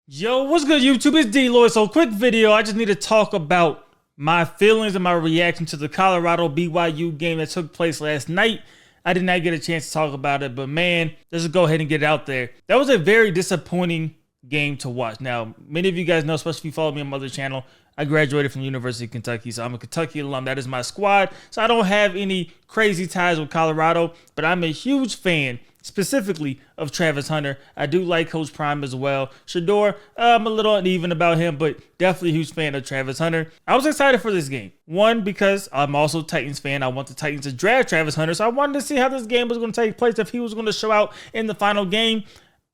Yo, what's good, YouTube? It's DLloyd. So, quick video. I just need to talk about my feelings and my reaction to the Colorado BYU game that took place last night. I did not get a chance to talk about it, but man, let's just go ahead and get it out there. That was a very disappointing game to watch. Now, many of you guys know, especially if you follow me on my other channel, I graduated from the University of Kentucky, so I'm a Kentucky alum. That is my squad. So I don't have any crazy ties with Colorado, but I'm a huge fan specifically of Travis Hunter. I do like Coach Prime as well. Shedeur, I'm a little uneven about him, but definitely a huge fan of Travis Hunter. I was excited for this game. One, because I'm also a Titans fan. I want the Titans to draft Travis Hunter, so I wanted to see how this game was going to take place, if he was going to show out in the final game.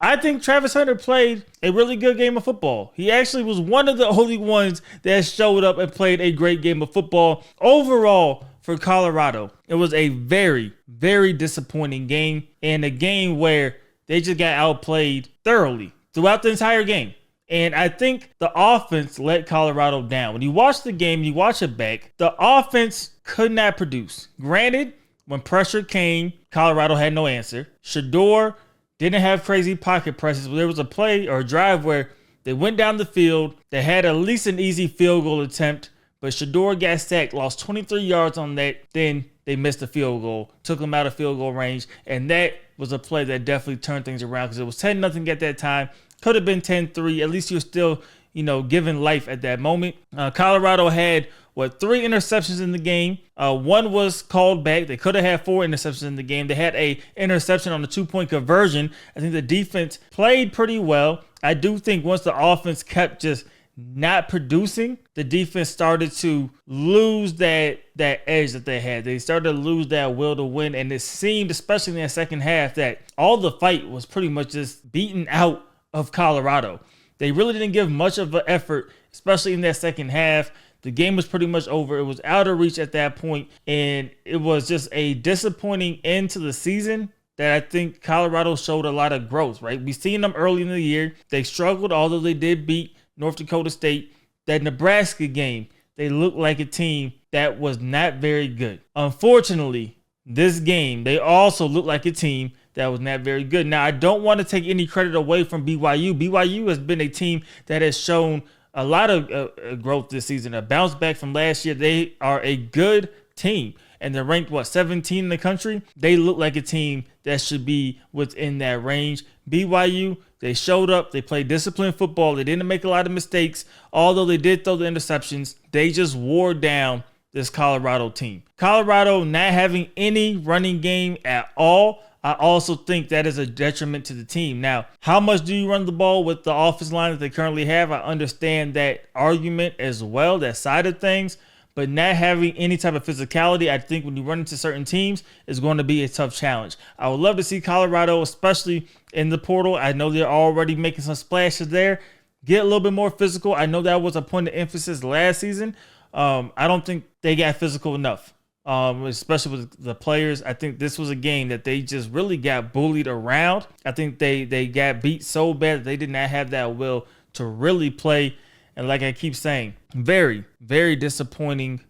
I think Travis Hunter played a really good game of football. He actually was one of the only ones that showed up and played a great game of football. Overall, for Colorado, it was a very, very disappointing game, and a game where they just got outplayed thoroughly throughout the entire game. And I think the offense let Colorado down. When you watch the game, you watch it back, the offense could not produce. Granted, when pressure came, Colorado had no answer. Shedeur didn't have crazy pocket presses, but there was a play or a drive where they went down the field. They had at least an easy field goal attempt, but Shedeur got sacked, lost 23 yards on that. Then they missed the field goal, took them out of field goal range, and that was a play that definitely turned things around because it was 10-0 at that time. Could have been 10-3. At least you're still, given life at that moment. Colorado had, 3 interceptions in the game. One was called back. They could have had 4 interceptions in the game. They had a interception on the 2-point conversion. I think the defense played pretty well. I do think once the offense kept just not producing, the defense started to lose that edge that they had. They started to lose that will to win, and it seemed, especially in the second half, that all the fight was pretty much just beaten out of Colorado. They really didn't give much of an effort, especially in that second half. The game was pretty much over. It was out of reach at that point, and it was just a disappointing end to the season that I think Colorado showed a lot of growth, right? We seen them early in the year. They struggled, although they did beat North Dakota State. That Nebraska game, they looked like a team that was not very good. Unfortunately, this game, they also looked like a team that was not very good. Now, I don't want to take any credit away from BYU. BYU has been a team that has shown a lot of growth this season, a bounce back from last year. They are a good team, and they're ranked, 17 in the country? They look like a team that should be within that range. BYU, they showed up. They played disciplined football. They didn't make a lot of mistakes. Although they did throw the interceptions, they just wore down this Colorado team. Colorado not having any running game at all, I also think that is a detriment to the team. Now, how much do you run the ball with the offensive line that they currently have? I understand that argument as well, that side of things. But not having any type of physicality, I think when you run into certain teams, is going to be a tough challenge. I would love to see Colorado, especially in the portal. I know they're already making some splashes there. Get a little bit more physical. I know that was a point of emphasis last season. I don't think they got physical enough, especially with the players. I think this was a game that they just really got bullied around. I think they got beat so bad that they did not have that will to really play. And like I keep saying, very, very disappointing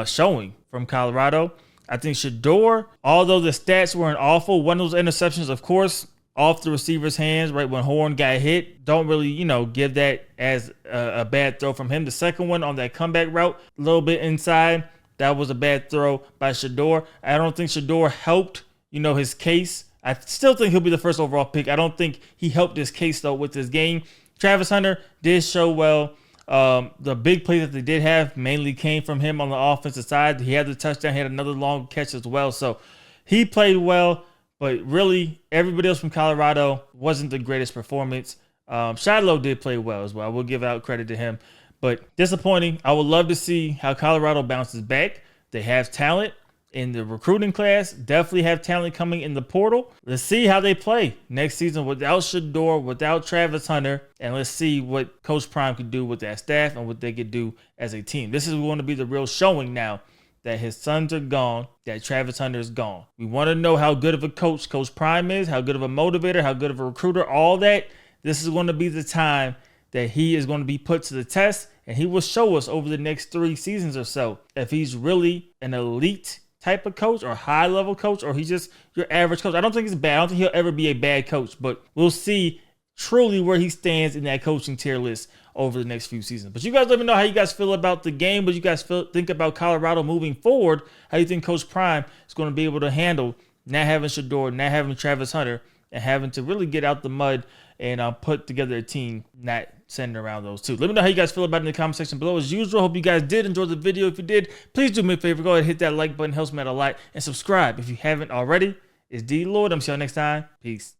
showing from Colorado. I think Shedeur, although the stats weren't awful, one of those interceptions, of course, off the receiver's hands, right when Horn got hit, don't really, give that as a bad throw from him. The second one on that comeback route, a little bit inside, that was a bad throw by Shedeur. I don't think Shedeur helped, his case. I still think he'll be the first overall pick. I don't think he helped his case, though, with this game. Travis Hunter did show well. The big play that they did have mainly came from him on the offensive side. He had the touchdown, he had another long catch as well. So he played well, but really everybody else from Colorado wasn't the greatest performance. Shedeur did play well as well. I will give out credit to him, but disappointing. I would love to see how Colorado bounces back. They have talent in the recruiting class, definitely have talent coming in the portal. Let's see how they play next season without Shedeur, without Travis Hunter, and let's see what Coach Prime could do with that staff and what they could do as a team. This is going to be the real showing now that his sons are gone, that Travis Hunter is gone. We want to know how good of a coach Coach Prime is, how good of a motivator, how good of a recruiter, all that. This is going to be the time that he is going to be put to the test, and he will show us over the next 3 seasons or so if he's really an elite type of coach or high level coach, or he's just your average coach. I don't think he's bad. I don't think he'll ever be a bad coach, but we'll see truly where he stands in that coaching tier list over the next few seasons. But you guys let me know how you guys feel about the game, what you guys think about Colorado moving forward, how you think Coach Prime is going to be able to handle not having Shedeur, not having Travis Hunter, and having to really get out the mud and put together a team not centered around those two. Let me know how you guys feel about it in the comment section below. As usual, hope you guys did enjoy the video. If you did, please do me a favor. Go ahead and hit that like button. Helps me out a lot. And subscribe if you haven't already. It's DLloyd. I'm see y'all next time. Peace.